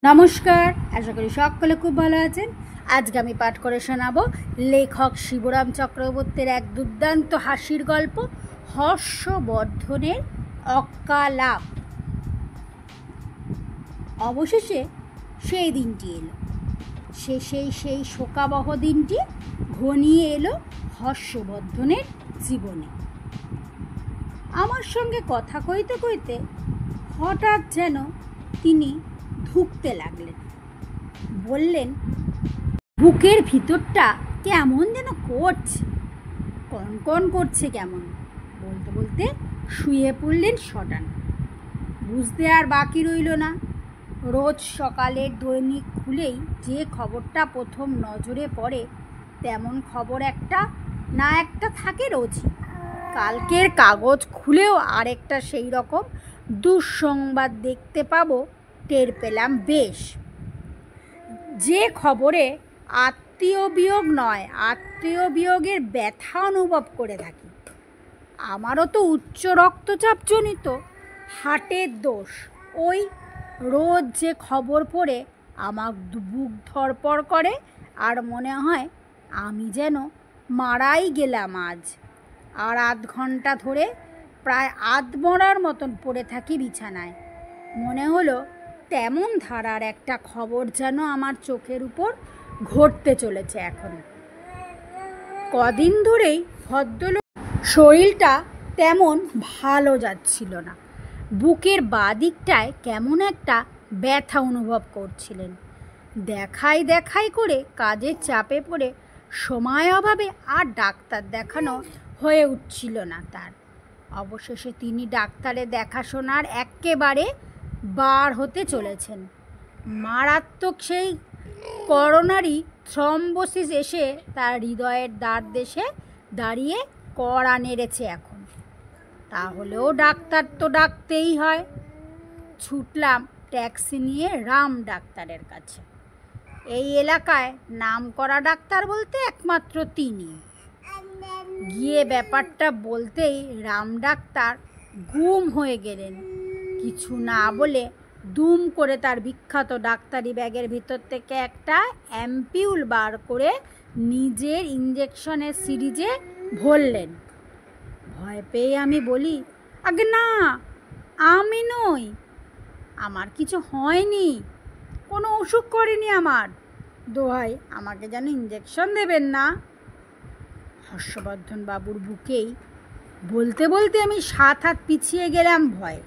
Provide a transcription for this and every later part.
নমস্কার, আশা করি সকলে খুব ভালো আছেন। আজকে আমি পাঠ করে শোনাবো লেখক শিবরাম চক্রবর্তীর এক দুর্দান্ত হাসির গল্প হর্ষবর্ধনের অক্কালাপ। অবশেষে সেই দিনটি এলো। সেই শোকাবহ দিনটি ঘনিয়ে এলো হর্ষবর্ধনের জীবনে। আমার সঙ্গে কথা কইতে কইতে হঠাৎ যেন তিনি ধুঁকতে লাগলেন। বললেন, বুকের ভিতরটা কেমন যেন করছে, কনকন করছে কেমন। বলতে বলতে শুয়ে পড়লেন সটান। বুঝতে আর বাকি রইল না। রোজ সকালের দৈনিক খুলেই যে খবরটা প্রথম নজরে পড়ে তেমন খবর একটা না একটা থাকে রোজই। কালকের কাগজ খুলেও আরেকটা সেই রকম দুঃসংবাদ দেখতে পাবো টের পেলাম বেশ। যে খবরে আত্মীয় বিয়োগ নয়, আত্মীয় বিয়োগের ব্যথা অনুভব করে থাকি। আমারও তো উচ্চ রক্তচাপজনিত হার্টের দোষ। ওই রোজ যে খবর পড়ে আমার বুক ধড়পড় করে আর মনে হয় আমি যেন মারাই গেলাম আজ। আর আধ ঘন্টা ধরে প্রায় আধমরার মতন পড়ে থাকি বিছানায়। মনে হলো তেমন ধারার একটা খবর যেন আমার চোখের উপর ঘটতে চলেছে এখন। কদিন ধরেই ভদ্রলোক শরীরটা তেমন ভালো যাচ্ছিল না। বুকের বাঁ দিকটায় কেমন একটা ব্যথা অনুভব করছিলেন। দেখাই করে কাজের চাপে পড়ে সময় অভাবে আর ডাক্তার দেখানো হয়ে উঠছিল না তার। অবশেষে তিনি ডাক্তারের দেখাশোনার একেবারে বার হতে চলেছেন। মারাত্মক সেই করোনারি থ্রম্বোসিস এসে তার হৃদয়ের দ্বার দেশে দাঁড়িয়ে কড়া নেড়েছে এখন। তাহলেও ডাক্তার তো ডাকতেই হয়। ছুটলাম ট্যাক্সি নিয়ে রাম ডাক্তারের কাছে। এই এলাকায় নামকরা ডাক্তার বলতে একমাত্র তিনি। গিয়ে ব্যাপারটা বলতেই রাম ডাক্তার গুম হয়ে গেলেন। কিছু না বলে দুম করে তার বিখ্যাত ডাক্তারি ব্যাগের ভিতর থেকে একটা অ্যাম্পিউল বার করে নিজের ইঞ্জেকশনের সিরিজে ভরলেন। ভয় পেয়ে আমি বলি, আগে না, আমি নই, আমার কিছু হয়নি, কোনো অসুখ করেনি আমার, দোহাই আমাকে যেন ইঞ্জেকশন দেবেন না। হর্ষবর্ধন বাবুর বুকেই বলতে বলতে আমি 7 হাত পিছিয়ে গেলাম ভয়।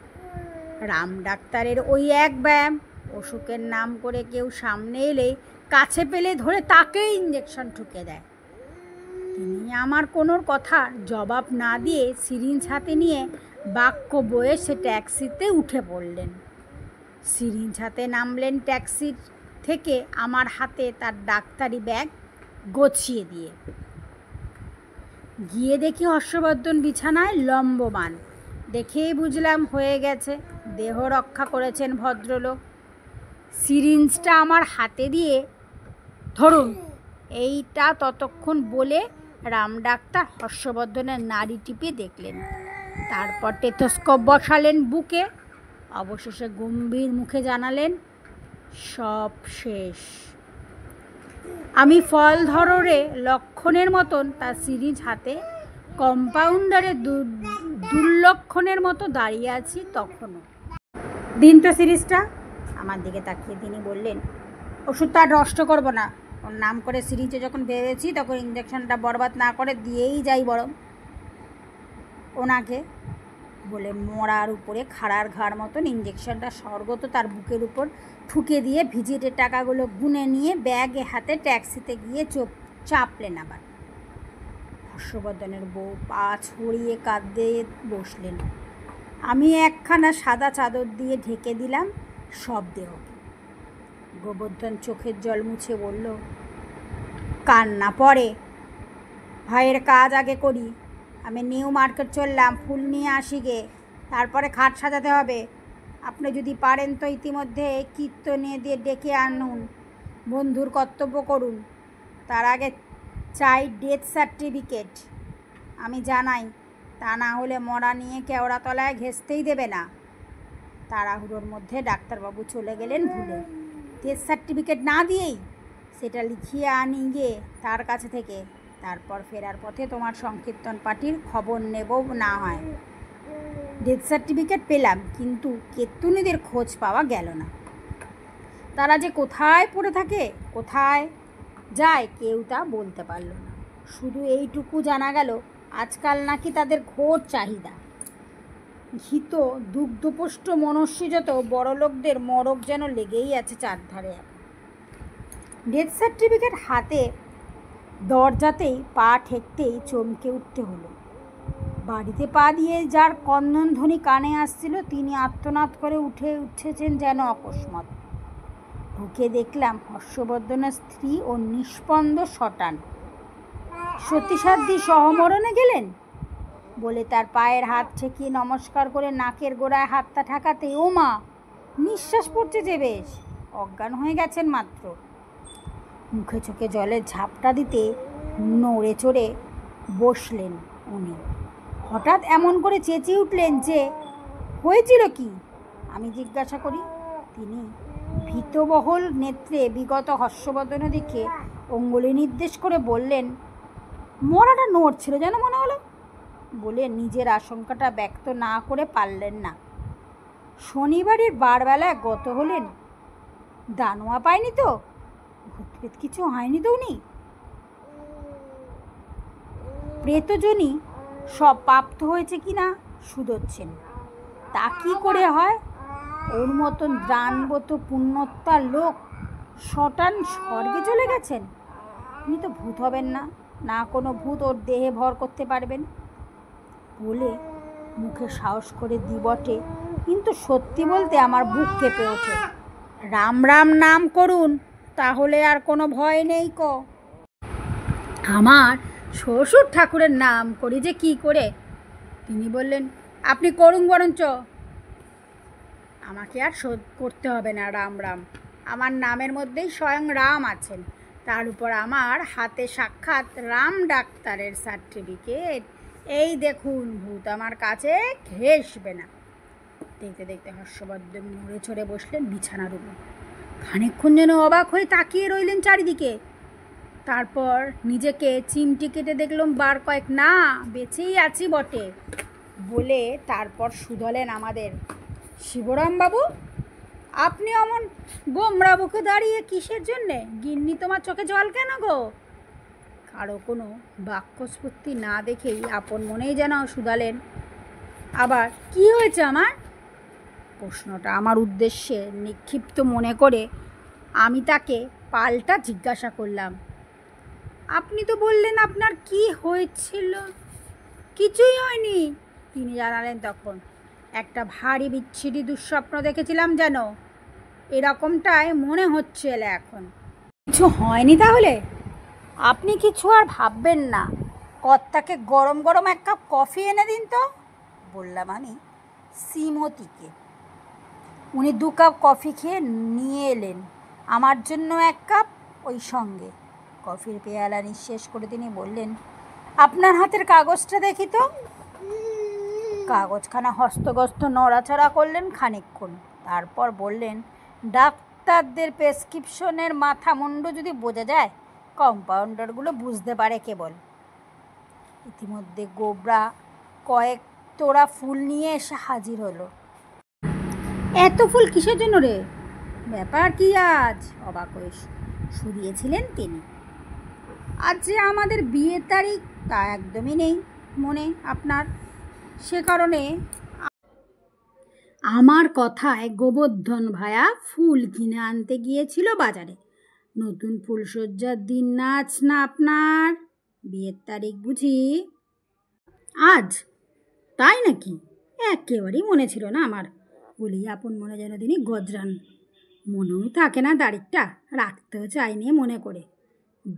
রাম ডাক্তারের ওই এক ব্যায়াম, অসুখের নাম করে কেউ সামনে এলে কাছে পেলে ধরে তাকেই ইঞ্জেকশন ঠুকে দেয়। তিনি আমার কোনো কথার জবাব না দিয়ে সিরিঞ্জ হাতে নিয়ে বাক্য বয়ে সে ট্যাক্সিতে উঠে পড়লেন। সিরিঞ্জ হাতে নামলেন ট্যাক্সির থেকে আমার হাতে তার ডাক্তারি ব্যাগ গছিয়ে দিয়ে। গিয়ে দেখি হর্ষবর্ধন বিছানায় লম্বমান। দেখেই বুঝলাম হয়ে গেছে, দেহ রক্ষা করেছেন ভদ্রলোক। সিরিঞ্জটা আমার হাতে দিয়ে, ধরুন এইটা, ততক্ষণ বলে রাম ডাক্তার হর্ষবর্ধনের নাড়ি টিপে দেখলেন। তারপর টেথোস্কোপ বসালেন বুকে। অবশেষে গম্ভীর মুখে জানালেন, সব শেষ। আমি ফল ধরে লক্ষণের মতন তার সিরিঞ্জ হাতে কম্পাউন্ডারের দুর্লক্ষণের মতো দাঁড়িয়ে আছি তখনও। দিন তো সিরিজটা। আমার দিকে তাকিয়ে তিনি বললেন, ওষুধটা আর নষ্ট করবো না, ওর নাম করে সিরিজে যখন ভেবেছি তখন ইঞ্জেকশনটা বরবাদ না করে দিয়েই যাই বরং ওনাকে। বলে মরার উপরে খাড়ার ঘাড় মতন ইঞ্জেকশনটা স্বর্গত তার বুকের উপর ঠুকে দিয়ে ভিজিটের টাকাগুলো গুনে নিয়ে ব্যাগে হাতে ট্যাক্সিতে গিয়ে চাপলেন আবার। হর্ষবর্ধনের বউ পা ছড়িয়ে কাঁদতে বসলেন। আমি একখানা সাদা চাদর দিয়ে ঢেকে দিলাম সব দেহকে। গোবর্ধন চোখের জল মুছে বলল, কান্না পরে, ভাইয়ের কাজ আগে করি। আমি নিউ মার্কেট চললাম, ফুল নিয়ে আসি গে, তারপরে খাট সাজাতে হবে। আপনি যদি পারেন তো ইতিমধ্যে কীর্তনে দিয়ে ডেকে আনুন, বন্ধুর কর্তব্য করুন। তার আগে চাই ডেথ সার্টিফিকেট, আমি জানাই, তা না হলে মরা নিয়ে কেওড়াতলায় ঘেঁষতেই দেবে না। তাড়াহুড়োর মধ্যে ডাক্তারবাবু চলে গেলেন ভুলে। ডেথ সার্টিফিকেট না দিয়েই সেটা লিখিয়ে আনি গিয়ে তার কাছে থেকে, তারপর ফেরার পথে তোমার সংকীর্তন পার্টির খবর নেব না হয়। ডেথ সার্টিফিকেট পেলাম, কিন্তু কেতুনিদের খোঁজ পাওয়া গেল না। তারা যে কোথায় পড়ে থাকে, কোথায় যায়, কেউ তা বলতে পারল না। শুধু এইটুকু জানা গেল, আজকাল নাকি তাদের ঘোর চাহিদা। ঘিত দুগ্ধপুষ্ট মনস্বীযত বড়লোকদের মরক যেন লেগেই আছে চারধারে। ডেথ সার্টিফিকেট হাতে দরজাতেই পা ঠেকতেই চমকে উঠতে হলো। বাড়িতে পা দিয়ে যার কন্দনধ্বনি কানে আসছিল, তিনি আর্তনাদ করে উঠেছেন যেন অকস্মাৎ। ঢুকে দেখলাম হর্ষবর্ধনের স্ত্রী ও নিষ্পন্দ শটান। সতীসাধ্যী সহমরণে গেলেন বলে তার পায়ের হাত ঠেকিয়ে নমস্কার করে নাকের গোড়ায় হাতটা ঠেকাতে, ও মা, নিঃশ্বাস পড়ছে যে বেশ, অজ্ঞান হয়ে গেছেন মাত্র। মুখে চোখে জলের ঝাপটা দিতে নড়ে চড়ে বসলেন উনি। হঠাৎ এমন করে চেঁচিয়ে উঠলেন যে, হয়েছিল কি? আমি জিজ্ঞাসা করি। তিনি ভীতবহল নেত্রে বিগত হর্ষবর্ধনের দিকে অঙ্গুলি নির্দেশ করে বললেন, মরাটা নড়ছিল যেন মনে হলো, বলে নিজের আশঙ্কাটা ব্যক্ত না করে পারলেন না। শনিবারের বারবেলায় গত হলেন, দানোয়া পায়নি তো? ভূতপ্রেত কিছু হয়নি তো? উনি প্রেতজনই সব প্রাপ্ত হয়েছে কিনা শুধোচ্ছেন। তা কি করে হয়? ওর মতন দ্রাণবত পুণ্যত্যার লোক শটান স্বর্গে চলে গেছেন। উনি তো ভূত হবেন না, না কোনো ভূত ওর দেহে ভর করতে পারবেন। বলে মুখে সাহস করে দি বটে, কিন্তু সত্যি বলতে আমার বুক কেঁপে ওঠে। রাম রাম নাম করুন, তাহলে আর কোনো ভয় নেই ক। আমার শ্বশুর ঠাকুরের নাম করি যে কি করে? তিনি বললেন, আপনি করুন বরঞ্চ, আমাকে আর করতে হবে না রাম রাম। আমার নামের মধ্যেই স্বয়ং রাম আছেন। তার উপর আমার হাতে সাক্ষাৎ রাম ডাক্তারের সার্টিফিকেট। এই দেখুন, ভূত আমার কাছে ঘেঁষবে না। দেখতে দেখতে হর্ষবর্ধন নড়ে চড়ে বসলেন বিছানার উপর। খানিকক্ষণ যেন অবাক হয়ে তাকিয়ে রইলেন চারিদিকে। তারপর নিজেকে চিমটি কেটে দেখলাম বার কয়েক, না, বেঁচেই আছি বটে বলে তারপর শুধলেন আমাদের। শিবরাম বাবু, আপনি অমন গোমরা বুকে দাঁড়িয়ে কিসের জন্যে? গিন্নি তোমার চোখে জল কেন গো? কারো কোনো বাক্যস্ফূর্তি না দেখেই আপন মনেই যেন শুধালেন। আবার কি হয়েছে আমার? প্রশ্নটা আমার উদ্দেশ্যে নিক্ষিপ্ত মনে করে আমি তাকে পাল্টা জিজ্ঞাসা করলাম, আপনি তো বললেন আপনার কি হয়েছিল? কিছুই হয়নি, তিনি জানালেন তখন। একটা ভারী বিচ্ছিরি দুঃস্বপ্ন দেখেছিলাম যেন, এরকমটাই মনে হচ্ছিল এখন। কিছু হয়নি তাহলে? আপনি কিছু আর ভাববেন না, কর্তাকে গরম গরম এক কাপ কফি এনে দিন তো, বললাম আমি শ্রীমতীকে। উনি 2 কাপ কফি খেয়ে নিয়ে এলেন, আমার জন্য 1 কাপ ওই সঙ্গে। কফির পেয়ালা নিঃশেষ করে তিনি বললেন, আপনার হাতের কাগজটা দেখি তো। কাগজখানা হস্তগস্ত নড়াচড়া করলেন খানিকক্ষণ, তারপর বললেন, ডাক্তারদের প্রেসক্রিপশনের মাথা মুন্ডু যদি বোঝা যায়, কম্পাউন্ডারগুলো বুঝতে পারে কেবল। ইতিমধ্যে গোবরা কয়েক তোড়া ফুল নিয়ে এসে হাজির হলো। এত ফুল কিসের জন্য রে? ব্যাপার কি আজ? অবাক হয়ে শুধিয়েছিলেন তিনি। আজ যে আমাদের বিয়ের তারিখ তা একদমই নেই মনে আপনার, সে কারণে আমার কথায় গোবর্ধন ভায়া ফুল কিনে আনতে গিয়েছিল বাজারে। নতুন ফুলসজ্জার দিন নাচ না আপনার? বিয়ের তারিখ বুঝি আজ? তাই নাকি? একেবারেই মনে ছিল না আমার, বলি আপন মনে যেন তিনি গজরান। মনেও থাকে না তারিখটা, রাখতেও চাইনি মনে করে।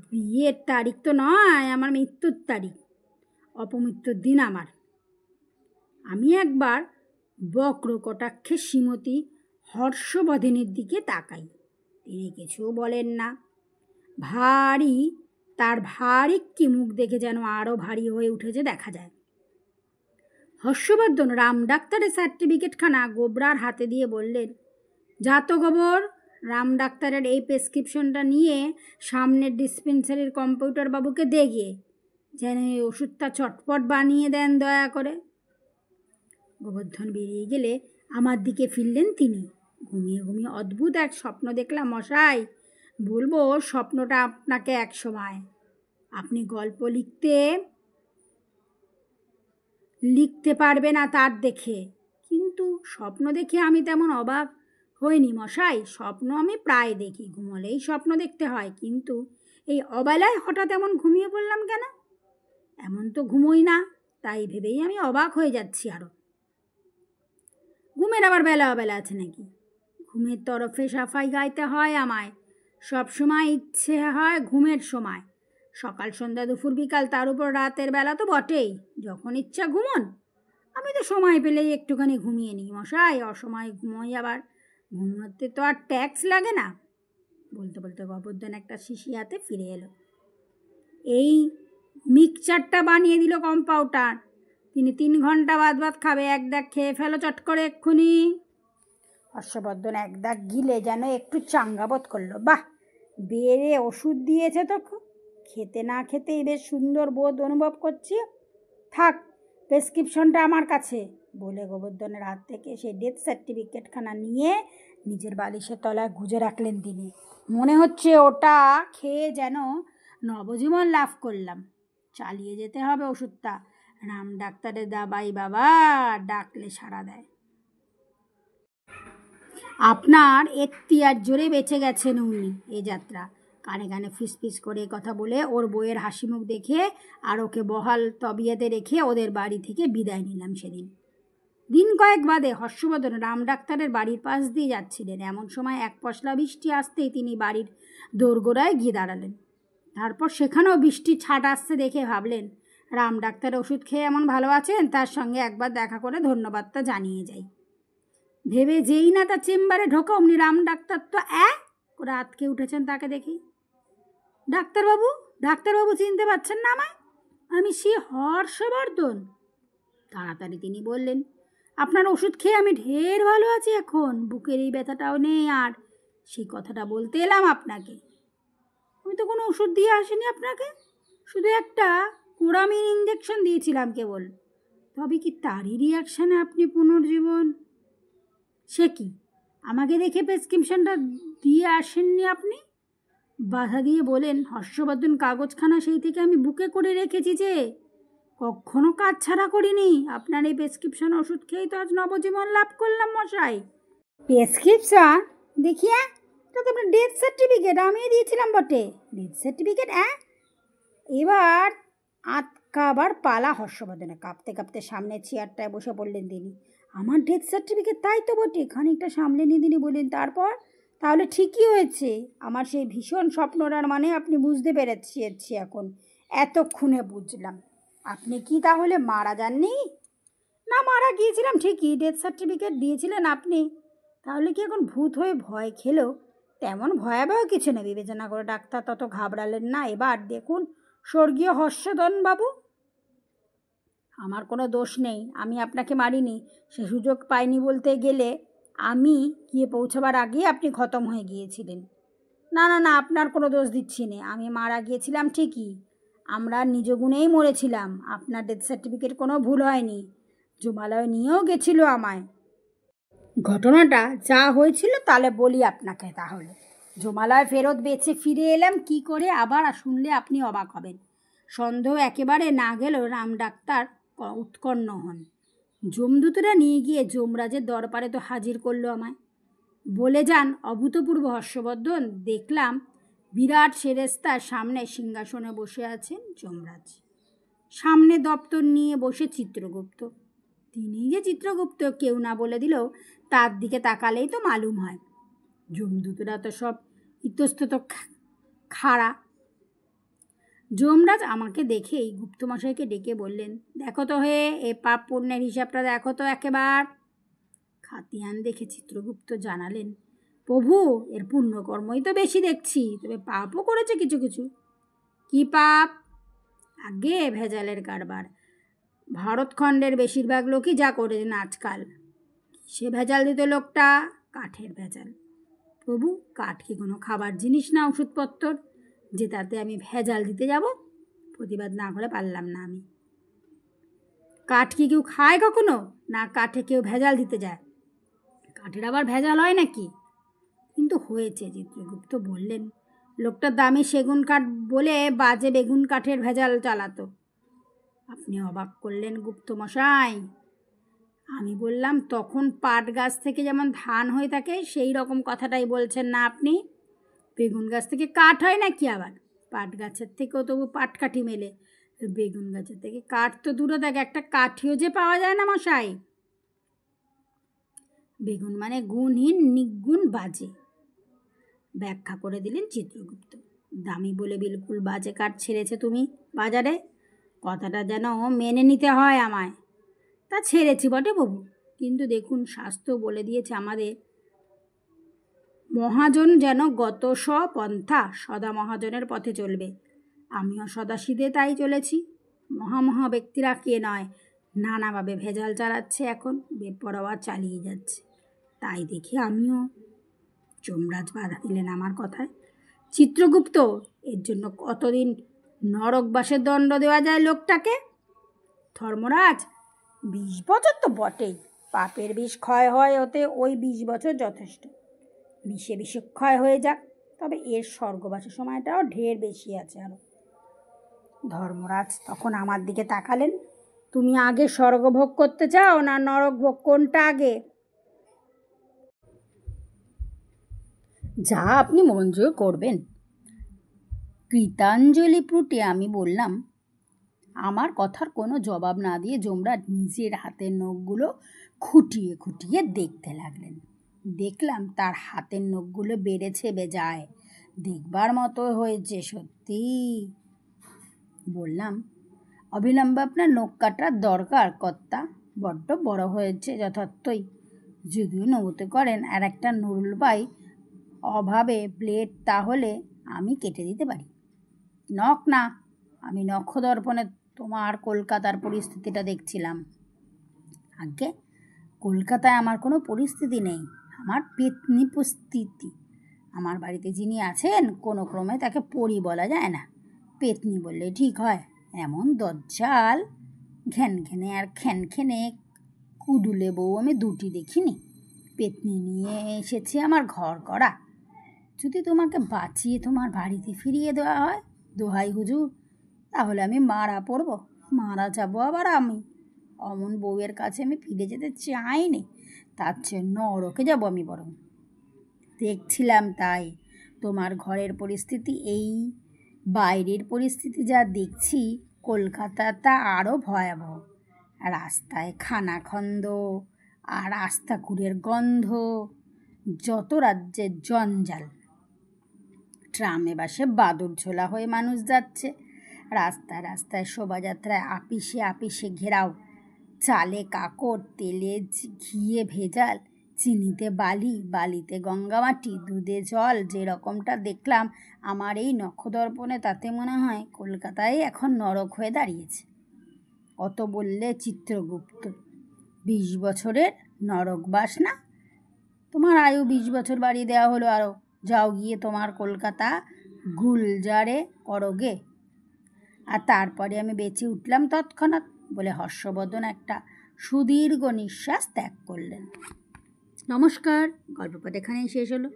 বিয়ের তারিখ তো নয়, আমার মৃত্যুর তারিখ, অপমৃত্যুর দিন আমার। আমি একবার বক্র কটাক্ষে শ্রীমতী হর্ষবর্ধনের দিকে তাকাই। তিনি কিছু বলেন না। তার ভারী কি মুখ দেখে যেন আরও ভারী হয়ে উঠেছে দেখা যায়। হর্ষবর্ধন রাম ডাক্তারের সার্টিফিকেটখানা গোবরার হাতে দিয়ে বললেন, যা তো গোবর, রাম ডাক্তারের এই প্রেসক্রিপশনটা নিয়ে সামনের ডিসপেন্সারির কম্পিউটার বাবুকে দেখিয়ে যেন এই ওষুধটা চটপট বানিয়ে দেন দয়া করে। গোবর্ধন বেরিয়ে গেলে আমার দিকে ফিরলেন তিনি। ঘুমিয়ে ঘুমিয়ে অদ্ভুত এক স্বপ্ন দেখলাম মশাই, বলবো স্বপ্নটা আপনাকে এক সময়। আপনি গল্প লিখতে পারবে না তার দেখে, কিন্তু স্বপ্ন দেখে আমি তেমন অবাক হইনি মশাই। স্বপ্ন আমি প্রায় দেখি, ঘুমোলেই স্বপ্ন দেখতে হয়, কিন্তু এই অবেলায় হঠাৎ এমন ঘুমিয়ে পড়লাম কেন? এমন তো ঘুমোই না, তাই ভেবেই আমি অবাক হয়ে যাচ্ছি আরও। ঘুমের আবার বেলা অবেলা আছে নাকি? ঘুমের তরফে সাফাই গাইতে হয় আমায়। সব সময় ইচ্ছে হয় ঘুমের সময়, সকাল সন্ধ্যা দুপুর বিকাল, তার উপর রাতের বেলা তো বটেই। যখন ইচ্ছা ঘুমন, আমি তো সময় পেলেই একটুখানি ঘুমিয়ে নিই মশাই। অসময় ঘুমোই আবার, ঘুমোতে তো আর ট্যাক্স লাগে না। বলতে বলতে গোবর্ধন একটা শিশি হাতে ফিরে এলো। এই মিক্সচারটা বানিয়ে দিল কম্পাউন্ডার। তিনি 3 ঘন্টা বাদ খাবে। এক দাগ খেয়ে ফেলো চট করে এক্ষুনি। হর্ষবর্ধন এক দাগ গিলে যেন একটু চাঙ্গা বোধ করলো। বাহ, বেড়ে ওষুধ দিয়েছে তো, খেতে না খেতেই বেশ সুন্দর বোধ অনুভব করছি। থাক, প্রেসক্রিপশনটা আমার কাছে, বলে গোবর্ধনের হাত থেকে সেই ডেথ সার্টিফিকেটখানা নিয়ে নিজের বালিশের তলায় গুজে রাখলেন তিনি। মনে হচ্ছে ওটা খেয়ে যেন নবজীবন লাভ করলাম। চালিয়ে যেতে হবে ওষুধটা। রাম ডাক্তারের দাবাই বাবা ডাকলে সাড়া দেয়। আপনার এখতিয়ার জোরে বেঁচে গেছেন উনি এ যাত্রা। কানে কানে ফিসফিস করে কথা বলে ওর বইয়ের হাসি মুখ দেখে আর ওকে বহাল তবিয়াতে রেখে ওদের বাড়ি থেকে বিদায় নিলাম সেদিন। দিন কয়েক বাদে হর্ষবর্ধন রাম ডাক্তারের বাড়ির পাশ দিয়ে যাচ্ছিলেন। এমন সময় এক পশলা বৃষ্টি আসতেই তিনি বাড়ির দোরগোড়ায় গিয়ে দাঁড়ালেন। তারপর সেখানেও বৃষ্টির ছাট আসতে দেখে ভাবলেন, রাম ডাক্তার ওষুধ খেয়ে এমন ভালো আছেন, তার সঙ্গে একবার দেখা করে ধন্যবাদটা জানিয়ে যাই। ভেবে যেই না তার চেম্বারে ঢোকা অমনি রাম ডাক্তার তো করে আতকে উঠেছেন তাকে দেখেই। ডাক্তারবাবু, ডাক্তারবাবু চিনতে পারছেন না আমায়? আমি সে হর্ষবর্ধন। তাড়াতাড়ি তিনি বললেন, আপনার ওষুধ খেয়ে আমি ঢের ভালো আছি এখন, বুকের এই ব্যথাটাও নেই আর। সেই কথাটা বলতে এলাম আপনাকে। আমি তো কোনো ওষুধ দিয়ে আসিনি আপনাকে, শুধু একটা কোরামিন ইঞ্জেকশন দিয়েছিলাম কেবল। তবে কি তারই রিয়াকশানে আপনি পুনর্জীবন? সে কি, আমাকে দেখে প্রেসক্রিপশনটা দিয়ে আসেননি আপনি? বাধা দিয়ে বলেন হর্ষবর্ধন, কাগজখানা সেই থেকে আমি বুকে করে রেখেছি যে, কখনো কাজ ছাড়া করিনি। আপনার এই প্রেসক্রিপশন ওষুধ খেয়েই তো আজ নবজীবন লাভ করলাম মশাই। প্রেসক্রিপশন দেখিয়া, এটা তো আপনার ডেথ সার্টিফিকেট, আমিই দিয়েছিলাম বটে। Death certificate? এবার আটকাবার পালা হর্ষবর্ধনে। কাঁপতে কাঁপতে সামনে চেয়ারটায় বসে পড়লেন তিনি। আমার ডেথ সার্টিফিকেট? তাই তো বটে। খানিকটা সামলে নিয়ে তিনি বললেন, তারপর? তাহলে ঠিকই হয়েছে। আমার সেই ভীষণ স্বপ্নটার মানে আপনি বুঝতে পেরেছি এখন। এতক্ষণে বুঝলাম। আপনি কি তাহলে মারা যাননি? না, মারা গিয়েছিলাম ঠিকই, ডেথ সার্টিফিকেট দিয়েছিলেন আপনি। তাহলে কি এখন ভূত হয়ে ভয় খেলো? তেমন ভয়াবহ কিছু না, বিবেচনা করে ডাক্তার তত ঘাবড়ালেন না। এবার দেখুন স্বর্গীয় হর্ষবর্ধন বাবু, আমার কোনো দোষ নেই। আমি আপনাকে মারিনি, সে সুযোগ পাইনি বলতে গেলে। আমি গিয়ে পৌঁছাবার আগেই আপনি খতম হয়ে গিয়েছিলেন। না না না, আপনার কোনো দোষ দিচ্ছি না। আমি মারা গিয়েছিলাম ঠিকই, আমরা নিজ গুণেই মরেছিলাম। আপনার ডেথ সার্টিফিকেট কোনো ভুল হয়নি। জমালয় নিয়েও গেছিল আমায়। ঘটনাটা যা হয়েছিল তাহলে বলি আপনাকে। তাহলে জমালয় ফেরত বেঁচে ফিরে এলাম কি করে আবার শুনলে আপনি অবাক হবেন। সন্দেহ একেবারে না গেলেও রাম ডাক্তার উৎকণ্ঠ হন। যমদূতরা নিয়ে গিয়ে যমরাজের দরবারে তো হাজির করলো আমায়। বলে যান অভূতপূর্ব হর্ষবর্ধন, দেখলাম বিরাট সেরেস্তার সামনে সিংহাসনে বসে আছেন যমরাজ। সামনে দপ্তর নিয়ে বসে চিত্রগুপ্ত। তিনি যে চিত্রগুপ্ত কেউ না বলে দিলেও তার দিকে তাকালেই তো মালুম হয়। যমদূতরা তো সব ইতস্তত খাড়া। যমরাজ আমাকে দেখেই গুপ্তমশাইকে ডেকে বললেন, দেখো তো হে, এ পাপ পুণ্যের হিসাবটা দেখো তো একেবার। খাতিয়ান দেখে চিত্রগুপ্ত জানালেন, প্রভু, এর পুণ্যকর্মই তো বেশি দেখছি, তবে পাপও করেছে কিছু কিছু। কি পাপ? আগে ভেজালের কারবার। ভারতখণ্ডের বেশিরভাগ লোকই যা করেছেন আজকাল। সে ভেজাল দিত লোকটা? কাঠের ভেজাল। প্রভু, কাঠ কি কোনো খাবার জিনিস না ওষুধপত্র যে তাতে আমি ভেজাল দিতে যাব? প্রতিবাদ না করে পারলাম না আমি। কাঠ কি কেউ খায় কখনো? না কাঠে কেউ ভেজাল দিতে যায়। কাঠের আবার ভেজাল হয় নাকি? কিন্তু হয়েছে। চিত্রগুপ্ত বললেন, লোকটা দামি সেগুন কাঠ বলে বাজে বেগুন কাঠের ভেজাল চালাতো। আপনি অবাক করলেন গুপ্ত মশাই। আমি বললাম, তখন পাট গাছ থেকে যেমন ধান হয়ে থাকে সেই রকম কথাটাই বলছেন না আপনি? বেগুন গাছ থেকে কাঠ হয় নাকি আবার? পাট গাছের থেকেও তবু পাটকাঠি মেলে, বেগুন গাছের থেকে কাঠ তো দূরে থাকে, একটা কাঠিও যে পাওয়া যায় না মশাই। বেগুন মানে গুণহীন, নিগুণ, বাজে, ব্যাখ্যা করে দিলেন চিত্রগুপ্ত। দামি বলে বিলকুল বাজে কাঠ ছেড়েছে তুমি বাজারে, কথাটা যেন মেনে নিতে হয় আমায়। তা ছেড়েছি বটে বাবু, কিন্তু দেখুন শাস্ত্র বলে দিয়েছে আমাদের, মহাজন যেন গত পন্থা সদা মহাজনের পথে চলবে। আমিও সদাশিদে তাই চলেছি। মহা ব্যক্তিরা কে নয় নানাভাবে ভেজাল চালাচ্ছে, এখন বেপরোয়া চালিয়ে যাচ্ছে। তাই দেখি আমিও। যমরাজ বাধা দিলেন আমার কথায়। চিত্রগুপ্ত, এর জন্য কতদিন নরকবাসের দণ্ড দেওয়া যায় লোকটাকে? ধর্মরাজ, 20 বছর তো বটেই। পাপের বিষ ক্ষয় হয় ওতে, ওই 20 বছর যথেষ্ট। বিষে ক্ষয় হয়ে যাক, তবে এর স্বর্গবাসের সময়টাও ঢের বেশি আছে আরও। ধর্মরাজ তখন আমার দিকে তাকালেন। তুমি আগে স্বর্গভোগ করতে চাও না নরক ভোগ, কোনটা আগে? যা আপনি মঞ্জুর করবেন। কৃতাঞ্জলি প্রুটে আমি বললাম। আমার কথার কোনো জবাব না দিয়ে যমরাজ নিজের হাতের নখগুলো খুঁটিয়ে খুঁটিয়ে দেখতে লাগলেন। দেখলাম তার হাতের নখগুলো বেড়েছে বেজায়, দেখবার মতো হয়েছে সত্যি। বললাম, অবিলম্বে আপনার নখ কাটার দরকার কর্তা, বড্ড বড় হয়েছে যথার্থই। যদিও নবতে করেন আর একটা নুরুল পাই অভাবে ব্লেড, তাহলে আমি কেটে দিতে পারি। নখ না, আমি নক্ষদর্পণে তোমার কলকাতার পরিস্থিতিটা দেখছিলাম। আগে কলকাতায় আমার কোনো পরিস্থিতি নেই, আমার পেতনি পরিস্থিতি। আমার বাড়িতে যিনি আছেন কোনো ক্রমে তাকে পরি বলা যায় না, পেতনি বললে ঠিক হয়। এমন দজ্জাল, ঘ্যানঘ্যানে আর খ্যানখ্যানে কুদুলে বউ আমি দুটি দেখিনি। পেতনি নিয়ে এসেছি আমার ঘর করা। যদি তোমাকে বাঁচিয়ে তোমার বাড়িতে ফিরিয়ে দেওয়া হয়, দোহাই হুজুর, তাহলে আমি মারা পড়ব, মারা যাবো আবার আমি। অমন বউয়ের কাছে আমি ফিরে যেতে চাইনি, তার চেয়ে নরকে যাবো আমি বরং। দেখছিলাম তাই, তোমার ঘরের পরিস্থিতি এই, বাইরের পরিস্থিতি যা দেখছি কলকাতা তা আরও ভয়াবহ। রাস্তায় খানাখন্দ আর আস্তাকুড়ের গন্ধ, যত রাজ্যের জঞ্জাল। ট্রামে বাসে বাদুর ঝোলা হয়ে মানুষ যাচ্ছে, রাস্তায় রাস্তায় শোভাযাত্রায় আপিসে আপিসে ঘেরাও, চালে কাকড়, তেলে ঘিয়ে ভেজাল, চিনিতে বালি, বালিতে গঙ্গামাটি, দুধে জল। যে রকমটা দেখলাম আমার এই নক্ষদর্পণে, তাতে মনে হয় কলকাতায় এখন নরক হয়ে দাঁড়িয়েছে। কত বললে চিত্রগুপ্ত, 20 বছরের নরকবাস না? তোমার আয়ু 20 বছর বাড়িয়ে দেওয়া হলো আরও। যাও গিয়ে তোমার কলকাতা গুলজারে করোগে। আর তারপরে আমি বেঁচে উঠলাম তৎক্ষণাৎ, বলে হর্ষবর্ধন একটা সুদীর্ঘ নিঃশ্বাস ত্যাগ করলেন। নমস্কার, গল্প পাঠ এখানেই শেষ হলো।